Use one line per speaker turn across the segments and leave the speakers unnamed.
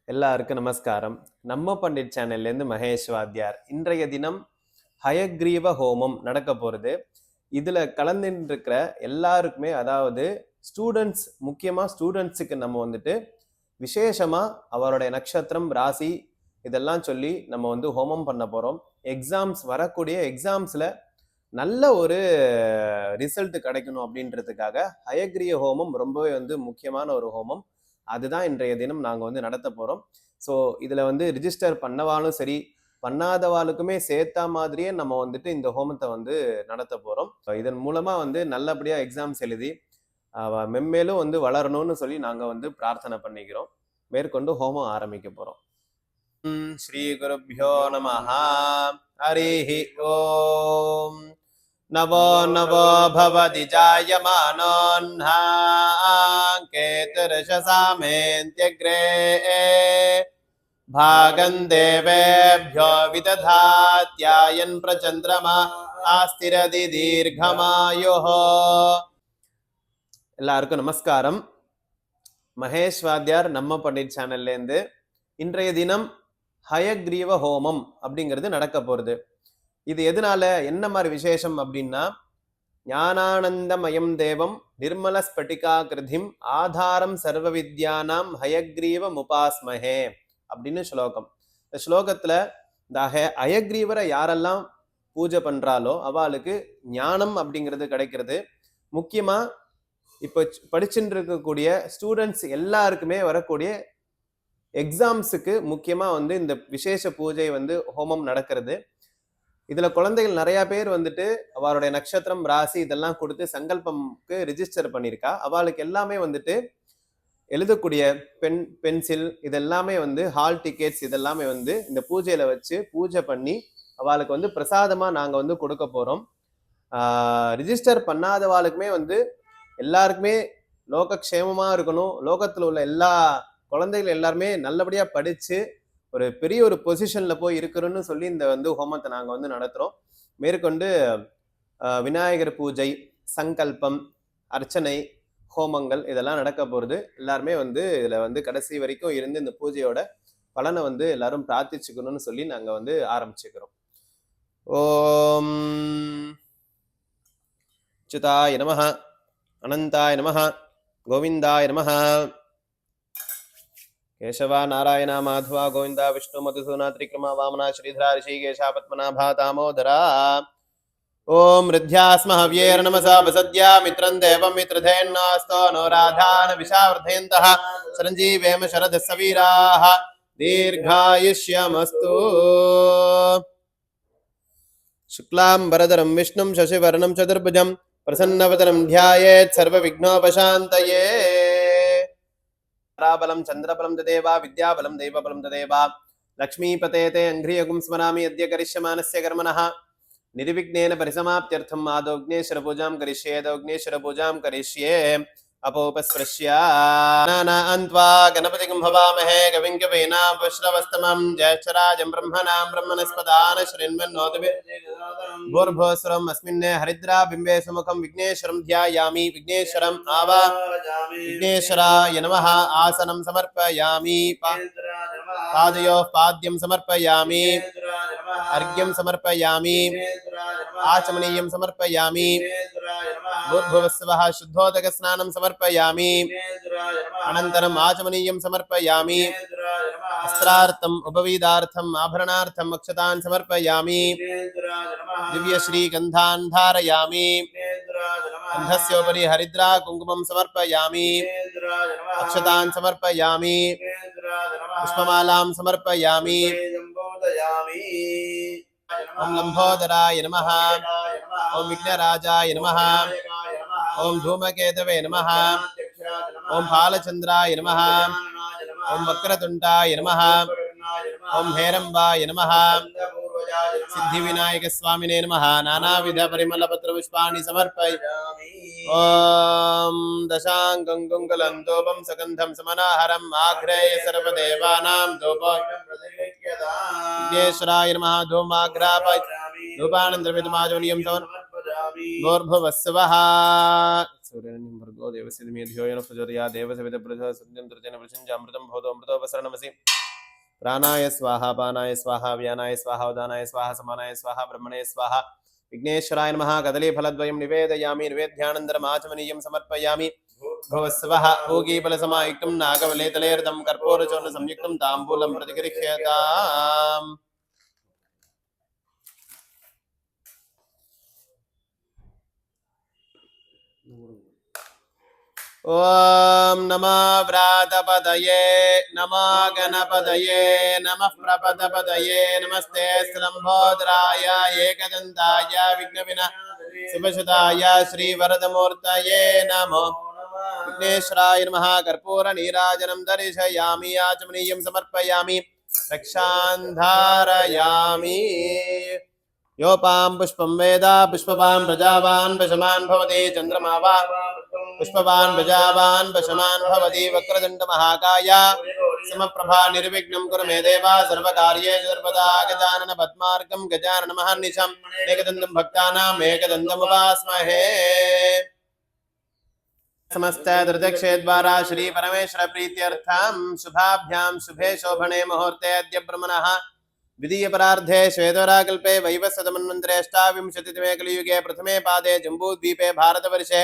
எல்லாருக்கும் நமஸ்காரம். நம்ம பண்டிட் சேனல்லேருந்து மகேஷ் வாத்தியார். இன்றைய தினம் ஹயக்ரீவ ஹோமம் நடக்க போகிறது. இதில் கலந்துட்டு இருக்கிற எல்லாருக்குமே, அதாவது ஸ்டூடெண்ட்ஸ், முக்கியமாக ஸ்டூடெண்ட்ஸுக்கு நம்ம வந்துட்டு விசேஷமாக அவருடைய நட்சத்திரம், ராசி இதெல்லாம் சொல்லி நம்ம வந்து ஹோமம் பண்ண போகிறோம். வரக்கூடிய எக்ஸாம்ஸில் நல்ல ஒரு ரிசல்ட் கிடைக்கணும் அப்படின்றதுக்காக ஹயக்ரீவ ஹோமம் ரொம்பவே வந்து முக்கியமான ஒரு ஹோமம். அதுதான் இன்றைய தினம் நாங்கள் வந்து நடத்த போகிறோம். ஸோ இதில் வந்து ரிஜிஸ்டர் பண்ணவாலும் சரி, பண்ணாதவாளுக்குமே சேர்த்தா மாதிரியே நம்ம வந்துட்டு இந்த ஹோமத்தை வந்து நடத்த போகிறோம். இதன் மூலமாக வந்து நல்லபடியாக எக்ஸாம்ஸ் எழுதி மென்மேலும் வந்து வளரணும்னு சொல்லி நாங்கள் வந்து பிரார்த்தனை பண்ணிக்கிறோம். மேற்கொண்டு ஹோமம் ஆரம்பிக்க போகிறோம். ஸ்ரீ குருப்யோ நமஹ. ஹரிஹி ஓம். नवो नवो भवति जायमानोऽह्ना केतुर्षसामेऽन्त्यग्रे भागं देवेभ्यो विदधात्यायन् प्रचन्द्रमा आस्तिरति दीर्घमायुः. எல்லாருக்கும் நமஸ்காரம். மகேஷ் வாத்தியார் நம்ம பண்டிட் சேனல்லேருந்து இன்றைய தினம் ஹயக்ரீவ ஹோமம் அப்படிங்கிறது நடக்க போகிறது. இது எதனால, என்ன மாதிரி விசேஷம் அப்படின்னா, ஞானானந்தமயம் தேவம் நிர்மல ஸ்பட்டிகா கிருதிம் ஆதாரம் சர்வ வித்யானாம் ஹயக்ரீவ முபாஸ்மஹே அப்படின்னு ஸ்லோகம். இந்த ஸ்லோகத்துல இந்த ஹயக்ரீவரை யாரெல்லாம் பூஜை பண்றாலோ அவளுக்கு ஞானம் அப்படிங்கிறது கிடைக்கிறது. முக்கியமா இப்போ படிச்சுட்டு இருக்கக்கூடிய ஸ்டூடெண்ட்ஸ் எல்லாருக்குமே வரக்கூடிய எக்ஸாம்ஸுக்கு முக்கியமா வந்து இந்த விசேஷ பூஜை வந்து ஹோமம் நடக்கிறது. இதுல குழந்தைகள் நிறைய பேர் வந்துட்டு அவருடைய நட்சத்திரம், ராசி இதெல்லாம் கொடுத்து சங்கல்பம்க்கு ரிஜிஸ்டர் பண்ணியிருக்கா. அவளுக்கு எல்லாமே வந்துட்டு எழுதக்கூடிய பென்சில் இதெல்லாமே வந்து ஹால் டிக்கெட்ஸ் இதெல்லாமே வந்து இந்த பூஜையில வச்சு பூஜை பண்ணி அவளுக்கு வந்து பிரசாதமா நாங்க வந்து கொடுக்க போறோம். ரிஜிஸ்டர் பண்ணாதவாளுக்குமே வந்து எல்லாருக்குமே லோகக்ஷேமமா இருக்கணும், லோகத்துல உள்ள எல்லா குழந்தைகள் எல்லாருமே நல்லபடியா படிச்சு ஒரு பெரிய ஒரு பொசிஷன்ல போய் இருக்கிறோன்னு சொல்லி இந்த வந்து ஹோமத்தை நாங்க வந்து நடத்துறோம். மேற்கொண்டு விநாயகர் பூஜை, சங்கல்பம், அர்ச்சனை, ஹோமங்கள் இதெல்லாம் நடக்க போறது. எல்லாருமே வந்து இதுல வந்து கடைசி வரைக்கும் இருந்து இந்த பூஜையோட பலனை வந்து எல்லாரும் பிரார்த்திச்சுக்கணும்னு சொல்லி நாங்க வந்து ஆரம்பிச்சுக்கிறோம். ஓம் அச்சுதாய நமஹ, அனந்தாய நமஹ, கோவிந்தாய நமஹ. केशवा नारायण माधवा गोविंदा विष्णु मधुसूदना त्रिक्रमा वामना श्रीधरा ऋषिकेशा पद्मनाभा दामोदरा. ओम हृद्यास्म हव्येर्नमसा वसद्या मित्रं देवं मित्रधेन्नास्तो नो राधान विशावर्धयन्तः चिरञ्जीवेम शरदस्सवीराः दीर्घायुष्यमस्तु. शुक्लां वरदरं विष्णुं शशिवर्णं चतुर्भुजं प्रसन्नवदनं ध्यायेत् सर्वविघ्नोपशान्तये. बलं चंद्रबलं तदेव विद्याबलं दैवबलं तदेव लक्ष्मीपते ते अंघ्रियगुं स्मरामि अद्य करिष्यमानस्य कर्मणः निर्विघ्नेन परिसमाप्त्यर्थं आदौग्नेश्वर पूजां करिष्ये. दौग्नेश्वर पूजां करिष्ये अपोपस्पृश्यान्त्वा गणपतिं भवामहे कविं कवीनामुपश्रवस्तमं ज्येष्ठराजं ब्रह्मणां ब्रह्मणस्पदान शृण्वन्नोतिभूर्भुवस्वरम् अस्मिन् हरिद्रा बिम्बे सुमुखं विघ्नेश्वरं ध्यायामि. विघ्नेश्वरम् विघ्नेश्वराय नमः. आसनं समर्पयामि, पादयोः पाद्यं समर्पयामि, अर्घ्यं समर्पयामि, आचमनीयं समर्पयामि, भूर्भुवस्सवः शुद्धोदकस्नानं समर्पयामि, अनन्तरम् आचमनीयं समर्पयामि, वस्त्रार्थम् उपवीदार्थम् आभरणार्थम् अक्षतान् समर्पयामि, दिव्यश्रीगन्धान् धारयामि, गन्धस्योपरि हरिद्रा कुङ्कुमं समर्पयामि, अक्षतान् समर्पयामि, पुष्पमालां समर्पयामि. ओम लंबोदराय नमः. ओम विघ्नराजाय नमः. ओम धूमकेतवे नमः. ओम बालचंद्राय नमः. ओम वक्रतुंडाय नमः. ओम हेरंबाय नमः. सिद्धिविनायक स्वामिने नमः. नानाविध परिमलपत्र पुष्पाणि समर्पयामि. ओम दशांगं गुंगलं धूपं सुगंधं समनाहरम् आघ्रेय सर्वदेवानां धूपं विघ्नेश्वराय नमः. धूमाग्रापय धूपानन्दविदमाजोनियं समर्पयामि. भूर्भुवस्सवः सूर्यनिं भर्गो देवस्य धीमहि धियो यो नः प्रचोदयात् देवसवितः प्रचोदयात् तृतेन प्रसञ्जामृतं भवतो अमृतोपसरणमसि प्राणाय स्वाहा पानाय स्वाहा व्यानाय स्वाहा उदानाय स्वाहा समानाय स्वाहा ब्रह्मणे स्वाहा विघ्नेश्वराय नमः कदलीफलद्वयं निवेदयामि निवेद्यानन्तरम् आचमनीयं समर्पयामि भवस्वः पूगीफलसमायुक्तं नागवलेतलेर्दं कर्पूरचूर्णसंयुक्तं ताम्बूलं प्रतिगृह्यताम् ओम नमः व्रातपदये नमः गणपतये नमः प्रपदपदये नमस्ते स्लम्भोदराय एकदन्ताय विघ्नविनाशनाय श्रीवरदमूर्तये नमो विघ्नेश्वराय नमः कर्पूरनीराजनं दर्शयामि आचमनीयं समर्पयामि रक्षान् धारयामि योपां पुष्पं वेद पुष्पवान् प्रजावान् पशमान् भवति चन्द्रमा वा पुष्पवान् प्रजावान् पशमान् भवति वक्रतुण्ड महाकाय समप्रभा निर्विघ्नं कुरु मे देव सर्वकार्येषु सर्वदा गजानन पद्मार्कं गजानन महर्निशम् एकदन्तं भक्तानाम् एकदन्तमुपास्महे समस्त दुर्दक्षे द्वारा श्री परमेश्वर प्रीत्यर्थं शुभाभ्यां शुभे शोभने मुहूर्ते अद्य ब्रह्मणः विधीय परार्धे श्वेतवराकल्पे वैवस्वतमन्वन्तरे अष्टाविंशतितमे कलियुगे प्रथमे पादे जम्बूद्वीपे भारतवर्षे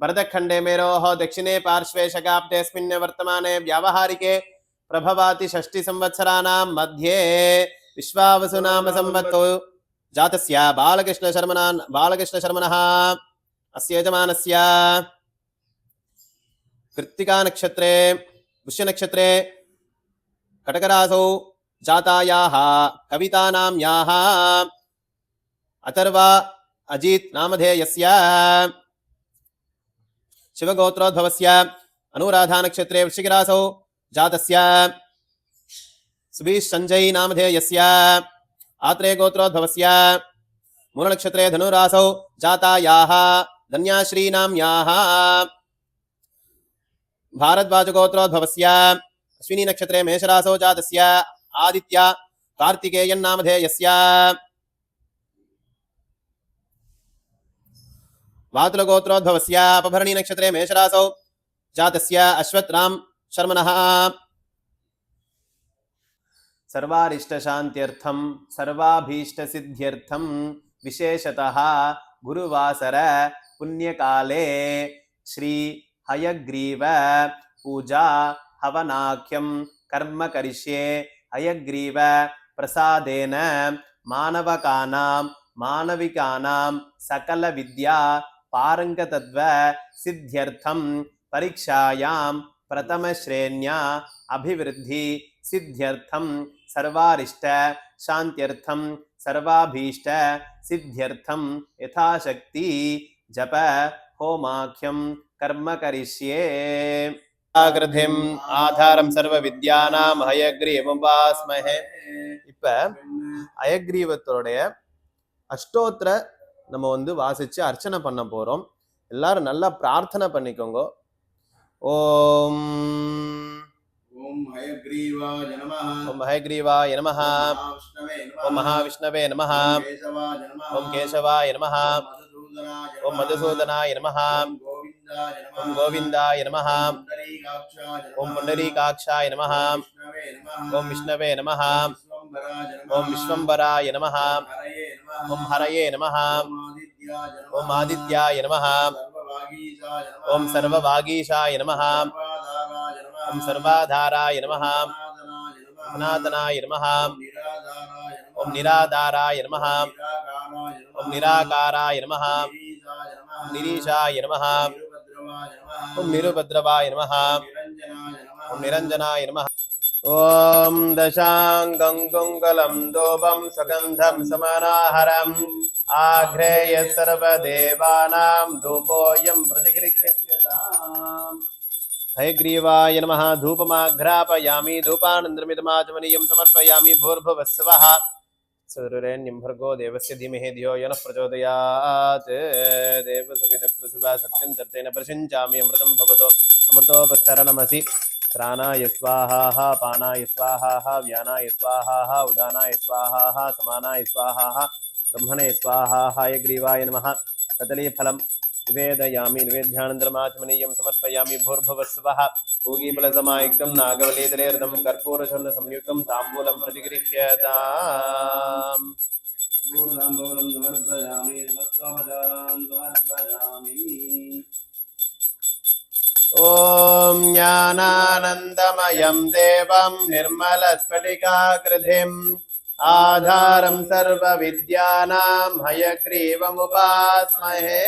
भरतखण्डे मेरोः दक्षिणे पार्श्वे शकाब्देऽस्मिन् वर्तमाने व्यावहारिके प्रभवाति षष्टिसंवत्सराणां मध्ये विश्वावसुनाम संवत्सरो जातस्य बालकृष्णशर्मणः अस्य यजमानस्य कृत्तिका नक्षत्रे पुष्यनक्षत्रे कटकरासौ जातायाः कवितानां याः अथर्वा अजीत नामधेयस्य शिवगोत्रोद्भवस्य अनुराधा नक्षत्रे वृश्चिकरासौ जातस्य सुबीश संजय नामधेयस्य आत्रेय गोत्रोद्भवस्य मूलनक्षत्रे धनुरासौ जातायाः धन्याश्री नाम्याः भारद्वाजगोत्रोद्भवस्य अश्विनी नक्षत्रे मेषरासौ जातस्य आदित्य कार्तिकेयन् नामधेयस्य वातुलगोत्रोद्भवस्य अपभरणी नक्षत्रे मेषरासौ जातस्य अश्वत् राम शर्मणः सर्वारिष्टशान्त्यर्थं सर्वाभीष्टसिद्ध्यर्थं विशेषतः गुरुवासर पुण्यकाले श्री हयग्रीव पूजा हवनाख्यं कर्म करिष्ये हयग्रीव प्रसादेन मानवकानां मानविकानां सकल विद्या पारंगतत्व सिद्ध्यर्थं परीक्षायां प्रथम श्रेण्या अभिवृद्धि सिद्ध्यर्थं सर्वारिष्ट शान्त्यर्थं सर्वाभीष्ट सिद्ध्यर्थं यथाशक्ति जप होमाख्यं कर्म करिष्ये ஆகிருதிம் ஆதாரம் சர்வ வித்யானாம் ஹயக்ரீவமுபாஸ்மஹே. இப்ப ஹயக்ரீவத்தோடைய அஷ்டோத்திர நம்ம வாசிச்சு அர்ச்சனை பண்ண போறோம். எல்லாரும் நல்லா பிரார்த்தனை பண்ணிக்கோங்க. ஓம் ஓம் ஹயக்ரீவாய நமஹ ஓம் ஹயக்ரீவாய நமஹ ஓம் மகாவிஷ்ணவே நமஹ ஓம் கேசவாய நமஹ ஓம் மதுசூதனாய நமஹ ஓம் கோவிந்தாய நமஹ ஓம் புண்டரீகாட்சாய நமஹ ஓம் விஷ்ணவே நமஹ ஓம் விஸ்வம்பராய நமஹ ஓம் ஹரயே நமஹ ஓம் ஆதித்யாய நமஹ ஓம் சர்வவாகீஷாய நமஹ ஓம் சர்வாதாராய நமஹ சனாதனாய நமஹ ஓம் நிராதாராய நமஹ ஓம் நிராகாராய நமஹ ஓம் நிரீஷாய நமஹ ஓம் நிருபத்ரவாய நமஹ ஓம் நிரஞ்சனாய நமஹ ஓம் தசாங்கம் குங்கலம் தோபம் சுகந்தம் சமனாஹரம் ஆக்ரேய சர்வதேவானாம் தூபோயம் பிரதிகிருஹ்யதாம். हयग्रीवाय नमः धूपमाघ्रापयामि धूपानन्दमिदमाचमनीयं समर्पयामि भूर्भुवस्सवः सुरेण्यं भर्गो देवस्य धीमहि धियो यो नः प्रचोदयात् देवसवितप्रसुवा सत्यं तर्तेन प्रसिञ्चामि अमृतं भवतो अमृतोपस्तरणमसि प्राणाय स्वाहा पानाय स्वाहा व्यानाय स्वाहा उदानाय स्वाहा समानाय स्वाहा ब्रह्मणे स्वाहा हयग्रीवाय नमः कदलीफलं निवेदयामि निवेद्यानन्तरम् आचमनीयं समर्पयामि भूर्भुवस्सुवः पूगीफलसमायुक्तं नागवल्लीतलेर्दं कर्पूरचूर्णसंयुक्तं ताम्बूलं प्रतिगृह्यताम् ॐ ज्ञानानन्दमयं देवं निर्मलस्फटिकाकृतिम् आधारं सर्वविद्यानां हयग्रीवमुपास्महे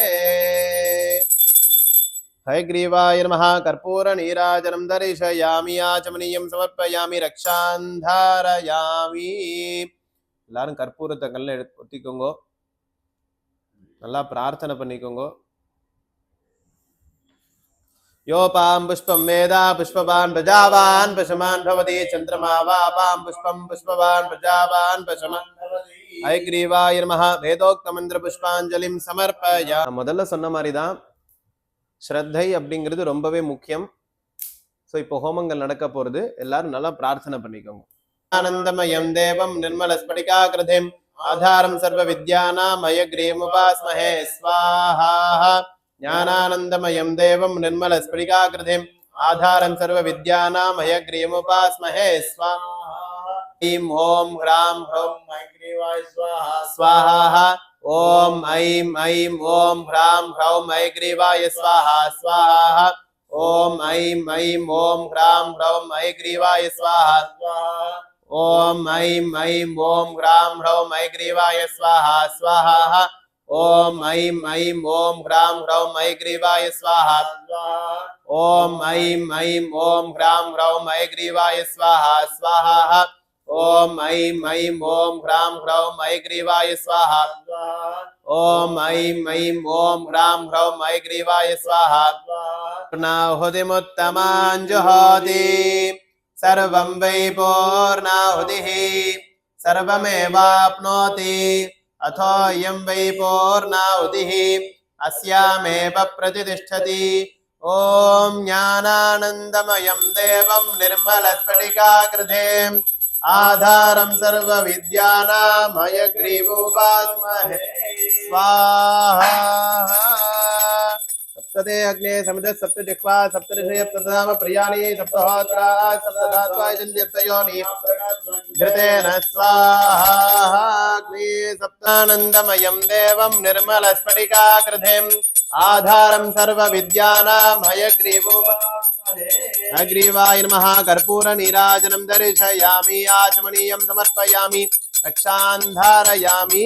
हयग्रीवाय नमः कर्पूरनीराजनं दर्शयामि आचमनीयं समर्पयामि रक्षां धारयामि எல்லாரும் கற்பூரத்தை கல்ல ஒத்திக்கோங்க நல்லா பிரார்த்தனை பண்ணிக்கோங்க योपां पुष्पं वेदा पुष्पवान् प्रजावान् पशुमान् भवति चन्द्रमा वापां पुष्पं पुष्पवान् प्रजावान् पशुमान् भवति हयग्रीवाय नमः वेदोक्त मंत्र पुष्पांजलिं समर्पया முதல்ல சொன்ன மாதிரி தான் ஸ்ரத்தை அப்படிங்கிறது ரொம்பவே முக்கியம் சோ இப்போ ஹோமங்கள் நடக்க போறது எல்லாரும் நல்லா பிரார்த்தனை பண்ணிக்கோங்க आनंदमयं देवं निर्मलस्फटिकाकृतिम् आधारं सर्वविद्यानां हयग्रीवमुपास्महे स्वाहा ज्ञानानन्दमयं देवं निर्मलस्फटिकाकृतिम् आधारं सर्वविद्यानां हयग्रीवमुपास्महे स्वाहा ऐं ॐ ह्रां ह्रौं हयग्रीवाय स्वाहा स्वाहा ॐ ऐं ॐ ह्रां ह्रौं हयग्रीवाय स्वाहा स्वाहा ॐ ऐं ॐ ह्रां ह्रौं हयग्रीवाय स्वाहा स्वाहा ॐ ऐं ॐ ह्रां ह्रौं हयग्रीवाय स्वाहा स्वाहा ॐ ऐं ॐ ह्रां ह्रौं हयग्रीवाय स्वाहा ॐ ऐं ॐ ह्रां ह्रौं हयग्रीवाय स्वाहा स्वाहा ॐ ऐं ॐ ह्रां ह्रौं हयग्रीवाय स्वाहा ॐ ऐं ॐ ह्रां ह्रौं हयग्रीवाय स्वाहा पूर्णाहुतिमुत्तमाञ्जुहोति सर्वं वै पूर्णाहुतिः सर्वमेवाप्नोति अथोऽयं वै पूर्णाहुतिः अस्यामेव प्रतिष्ठति ॐ ज्ञानानन्दमयं देवं निर्मलस्फटिकाकृतिम् आधारं सर्वविद्यानां हयग्रीवमुपास्महे स्वाहा सप्तते अग्ने समिधः सप्तजिह्वा सप्तऋषयः सप्तधाम प्रियाणि सप्तहोत्रा सप्तधात्वाय जन्यर्तयोनि घृतेन स्वाहा अग्ने सप्तानन्दमयं देवं निर्मलस्फटिकाकृतिम् आधारं सर्वविद्यानां हयग्रीवमुपास्महे हयग्रीवाय नमः कर्पूरनीराजनं दर्शयामि आचमनीयं समर्पयामि रक्षां धारयामि